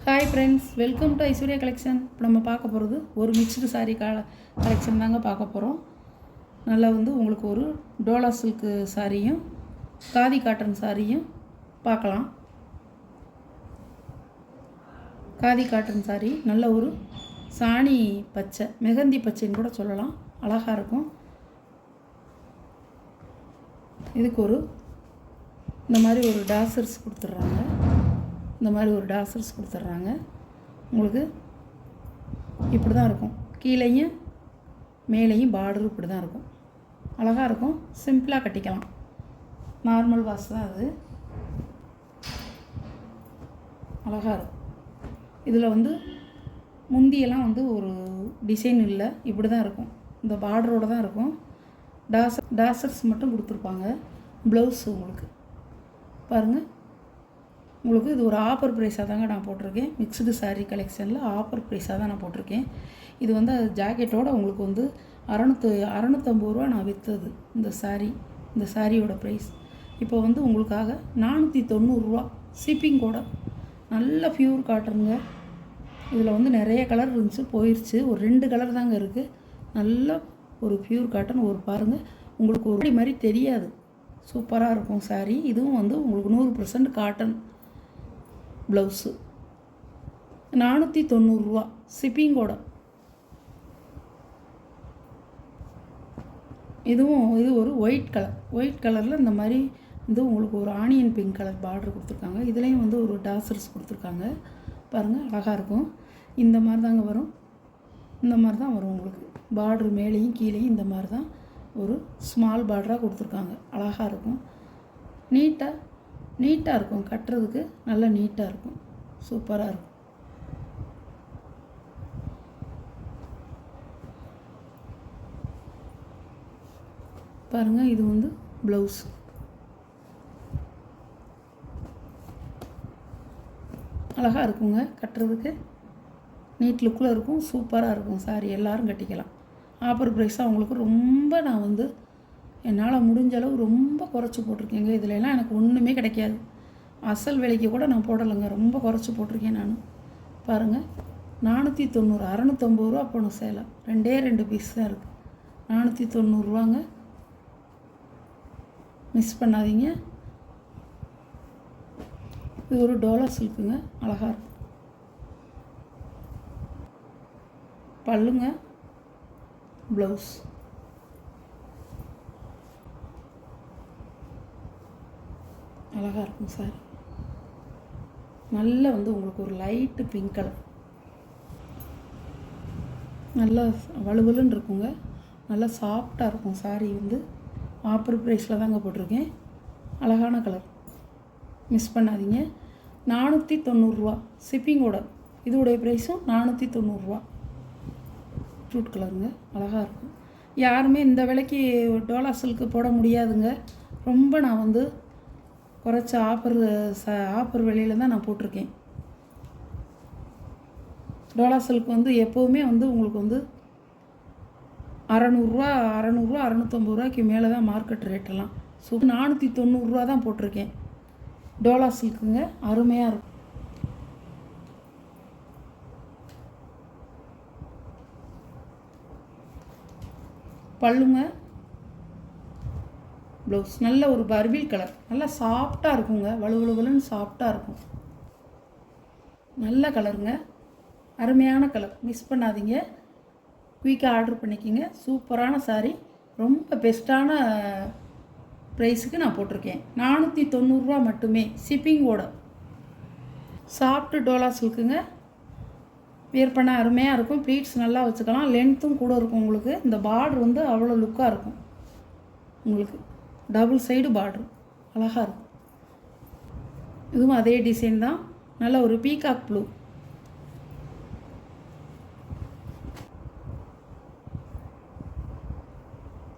Hi friends, welcome to Aishwarya collection. இப்போ நம்ம பார்க்க போகிறது ஒரு மிக்ஸ்டு சாரீ கலெக்ஷன் தாங்க பார்க்க போகிறோம். நல்லா உங்களுக்கு ஒரு டோலா சில்க்கு சாரியும் காதி காட்டன் சாரியும் பார்க்கலாம். காதி காட்டன் சாரி நல்ல ஒரு சாணி பச்சை, மெகந்தி பச்சைன்னு கூட சொல்லலாம், அழகாக இருக்கும். இதுக்கு இந்த மாதிரி ஒரு டாசர்ஸ் கொடுத்துட்றாங்க. உங்களுக்கு இப்படி தான் இருக்கும். கீழேயும் மேலேயும் பார்டர் இப்படி தான் இருக்கும். அழகாக இருக்கும். சிம்பிளாக கட்டிக்கலாம். நார்மல் வாஷ் தான் அது. அழகாக இருக்கும். இதில் முந்தியெல்லாம் ஒரு டிசைன் இல்லை, இப்படி தான் இருக்கும். இந்த பார்டரோடு தான் இருக்கும். டாசர்ஸ் மட்டும் கொடுத்துருப்பாங்க. ப்ளவுஸ் உங்களுக்கு பாருங்கள். உங்களுக்கு இது ஒரு ஆஃபர் ப்ரைஸாக தாங்க நான் போட்டிருக்கேன். மிக்ஸ்டு சாரீ கலெக்ஷனில் ஆஃபர் ப்ரைஸாக தான் நான் போட்டிருக்கேன். இது ஜாக்கெட்டோடு உங்களுக்கு 650 ரூபா நான் விற்றது இந்த சாரியோட ப்ரைஸ். இப்போ உங்களுக்காக 490 ரூபா ஷிப்பிங்கோட. நல்ல பியூர் காட்டனுங்க. இதில் நிறைய கலர் இருந்துச்சு, போயிடுச்சு. ஒரு 2 கலர் தாங்க இருக்குது. நல்ல ஒரு பியூர் காட்டன். பாருங்கள், உங்களுக்கு ஒரு மாதிரி தெரியாது. சூப்பராக இருக்கும் சாரீ. இதுவும் உங்களுக்கு 100% காட்டன். ப்ளவுஸு 490 ரூபா ஷிப்பிங்கோட. இது ஒரு ஒயிட் கலரில் இந்த மாதிரி உங்களுக்கு ஒரு ஆனியன் பிங்க் கலர் பார்டர் கொடுத்துருக்காங்க. இதுலேயும் ஒரு டாசர்ஸ் கொடுத்துருக்காங்க. பாருங்கள், அழகாக இருக்கும். இந்த மாதிரி தாங்க வரும். இந்த மாதிரி தான் வரும் உங்களுக்கு. பார்டர் மேலேயும் கீழேயும் இந்த மாதிரி தான் ஒரு ஸ்மால் பார்டராக கொடுத்துருக்காங்க. அழகாக இருக்கும். நீட்டாக இருக்கும். கட்டுறதுக்கு நல்லா நீட்டாக இருக்கும். சூப்பராக இருக்கும். பாருங்கள், இது ப்ளவுஸ். அழகாக இருக்குங்க. கட்டுறதுக்கு நீட் லுக்கில் இருக்கும். சூப்பராக இருக்கும் சாரி. எல்லோரும் கட்டிக்கலாம். ஆஃபர் ப்ரைஸாக உங்களுக்கு ரொம்ப நான் என்னால் முடிஞ்ச அளவு ரொம்ப குறைச்சி போட்டிருக்கேங்க. இதிலெல்லாம் எனக்கு ஒன்றுமே கிடைக்காது. அசல் விலைக்கு கூட நான் போடலைங்க. ரொம்ப குறைச்சி போட்டிருக்கேன் நான். பாருங்கள், 490, 650 ரூபா போன சேலை. 2 பீஸ் தான் இருக்குது. 490 ரூபாங்க. மிஸ் பண்ணாதீங்க. இது ஒரு டோலா சில்க்குங்க. அழகாக இருக்கும். பல்லுங்க, ப்ளவுஸ். அழகாக இருக்கும் சார். நல்ல உங்களுக்கு ஒரு லைட்டு பிங்க் கலர். நல்லா வலுவலுன்னு இருக்குங்க. நல்லா சாஃப்டாக இருக்கும் சாரி. ஆஃபர் ப்ரைஸில் தாங்க போட்டிருக்கேன். அழகான கலர். மிஸ் பண்ணாதீங்க. 490 ரூபா ஷிப்பிங்கோட. இதோடைய ப்ரைஸும் 490 ரூபா. ஃப்ரூட் கலருங்க. அழகாக இருக்கும். யாருமே இந்த விலைக்கு டோலா சில்க்கு போட முடியாதுங்க. ரொம்ப நான் குறைச்ச ஆஃபர் விலையில் தான் நான் போட்டிருக்கேன். டோலா சில்க் எப்போவுமே உங்களுக்கு 600 650 ரூபாய்க்கு மேலே தான் மார்க்கெட் ரேட்டெல்லாம். 490 ரூபா தான் போட்டிருக்கேன். டோலா சில்க்குங்க. அருமையாக இருக்கும். பல்லுங்க, ப்ளவுஸ். நல்ல ஒரு பர்பிள் கலர். நல்லா சாஃப்டாக இருக்குங்க. வலுவலுன்னு சாஃப்டாக இருக்கும். நல்ல கலருங்க. அருமையான கலர். மிஸ் பண்ணாதீங்க. குயிக்காக ஆர்டர் பண்ணிக்கிங்க. சூப்பரான சாரீ. ரொம்ப பெஸ்ட்டான ப்ரைஸுக்கு நான் போட்டிருக்கேன். 490 ரூபா மட்டுமே ஷிப்பிங்கோட. சாஃப்ட் டோலா சில்க்குங்க. வியர் பண்ண அருமையாக இருக்கும். ப்ளீட்ஸ் நல்லா வச்சுக்கலாம். லென்த்தும் கூட இருக்கும் உங்களுக்கு. இந்த பார்டர் அவ்வளோ லுக்காக இருக்கும் உங்களுக்கு. Double side border. அழகாக இருக்கும். இதுவும் அதே டிசைன் தான். நல்ல ஒரு பீகாக் ப்ளூ.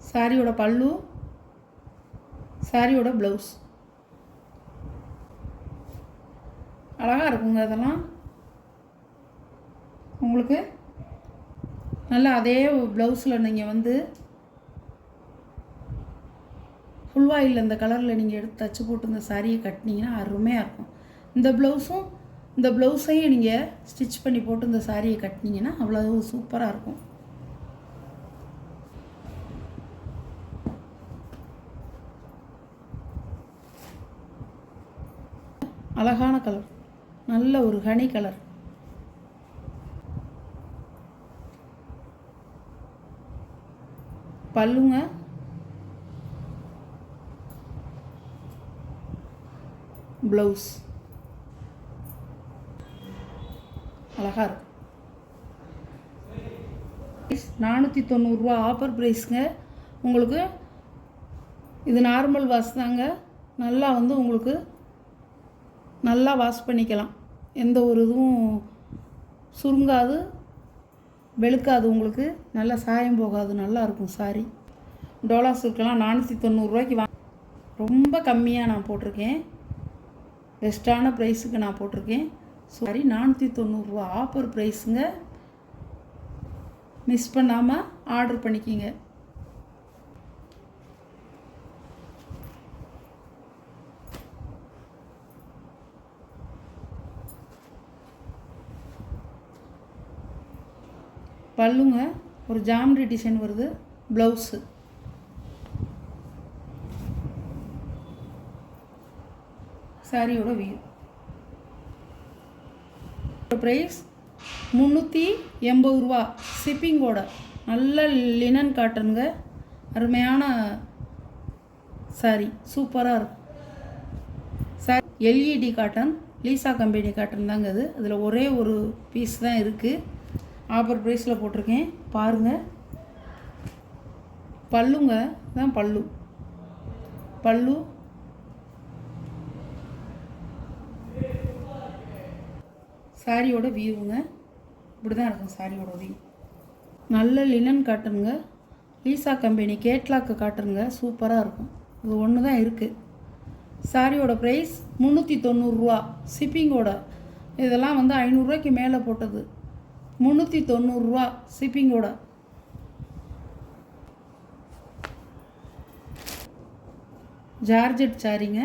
சாரியோட பல்லு, சாரியோட ப்ளவுஸ். அழகாக இருக்குங்க. அதெல்லாம் உங்களுக்கு நல்லா அதே ப்ளவுஸில் நீங்கள் ஃபுல் வாயில் இந்த கலரில் நீங்கள் எடுத்து தச்சு போட்டு இந்த சாரியை கட்டினீங்கன்னா அருமையாக இருக்கும். இந்த ப்ளவுஸும் இந்த ப்ளவுஸையும் நீங்கள் ஸ்டிச் பண்ணி போட்டு இந்த சாரியை கட்டினீங்கன்னா அவ்வளோ சூப்பராக இருக்கும். அழகான கலர், நல்ல ஒரு ஹனி கலர். பல்லுங்க ப்ளவுஸ் அழகாக இருக்கும். 490 ரூபா ஆஃபர் ப்ரைஸுங்க. உங்களுக்கு இது நார்மல் வாஷ் தாங்க. நல்லா வந்து உங்களுக்கு நல்லா வாஷ் பண்ணிக்கலாம். எந்த ஒரு இதுவும் சுருங்காது, வெளுக்காது, உங்களுக்கு நல்லா சாயம் போகாது, நல்லாயிருக்கும் சாரி. டோலா சில்கெல்லாம் 490 ரூபாய்க்கு ரொம்ப கம்மியாக நான் போட்டிருக்கேன். பெஸ்ட்டான ப்ரைஸுக்கு நான் போட்டிருக்கேன். சாரி 490 ரூபா ஆஃபர் ப்ரைஸுங்க. மிஸ் பண்ணாமல் ஆர்டர் பண்ணிக்கிங்க. பல்லுங்க ஒரு ஜாமெட்ரி டிசைன் வருது. ப்ளவுஸு சாரியோட வியூ. ப்ரைஸ் 380 ரூபா ஷிப்பிங்கோட. நல்ல லினன் காட்டனுங்க, அருமையான சாரி, சூப்பராக இருக்கும் sorry. LED cotton, Lisa company cotton தாங்க அது. அதில் ஒரே ஒரு பீஸ் தான் இருக்குது. ஆஃபர் ப்ரைஸில் போட்டிருக்கேன் பாருங்கள். பல்லுங்க தான் பல்லு. பல்லு சாரியோட வியூவுங்க. இப்படி தான் இருக்கும் சாரியோட வியூ. நல்ல லினன் காட்டனுங்க, லீசா கம்பெனி கேட்லாக்கு காட்டனுங்க, சூப்பராக இருக்கும். இது ஒன்று தான் இருக்குது. சாரியோட ப்ரைஸ் 390 ரூபா ஷிப்பிங்கோட. இதெல்லாம் வந்து 500 ரூபாய்க்கு மேலே போட்டது. 390 ரூபா ஷிப்பிங்கோட. ஜார்ஜெட் சாரிங்க,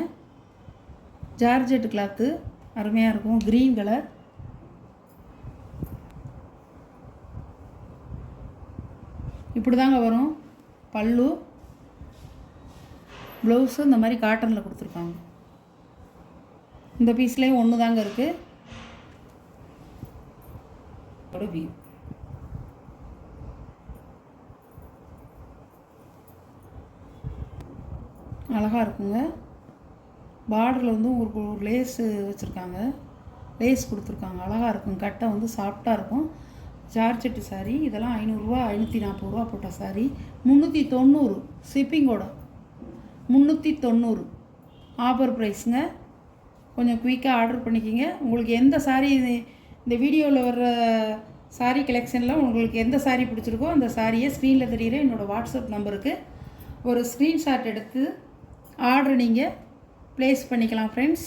ஜார்ஜெட் கிளாத்து, அருமையாக இருக்கும். Green colour. இப்படி தாங்க வரும் பல்லு. ப்ளவுஸு இந்த மாதிரி காட்டனில் கொடுத்துருக்காங்க. இந்த பீஸ்லேயும் ஒன்று தாங்க இருக்குது. வியூ அழகாக இருக்குங்க. பார்டரில் வந்து உங்களுக்கு ஒரு லேஸு வச்சுருக்காங்க, லேஸ் கொடுத்துருக்காங்க, அழகாக இருக்கும். கட்டை வந்து சாஃப்டாக இருக்கும். Georgette sorry. இதெல்லாம் 500 ரூபா 540 ரூபா போட்ட சாரி. 390 ஷிப்பிங்கோட. 390 ஆஃபர் ப்ரைஸுங்க. கொஞ்சம் குயிக்காக ஆர்டர் பண்ணிக்கிங்க. உங்களுக்கு எந்த சாரி, இந்த வீடியோவில் வர்ற சாரீ கலெக்ஷனில் உங்களுக்கு எந்த சாரீ பிடிச்சிருக்கோ அந்த சாரியை ஸ்க்ரீனில் தெரிகிற என்னோடய வாட்ஸ்அப் நம்பருக்கு ஒரு ஸ்க்ரீன்ஷாட் எடுத்து ஆர்டர் நீங்கள் ப்ளேஸ் பண்ணிக்கலாம் ஃப்ரெண்ட்ஸ்.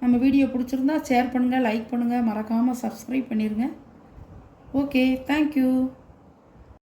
நம்ம வீடியோ பிடிச்சிருந்தா ஷேர் பண்ணுங்கள், லைக் பண்ணுங்கள், மறக்காமல் சப்ஸ்கிரைப் பண்ணிடுங்க. Okay, thank you.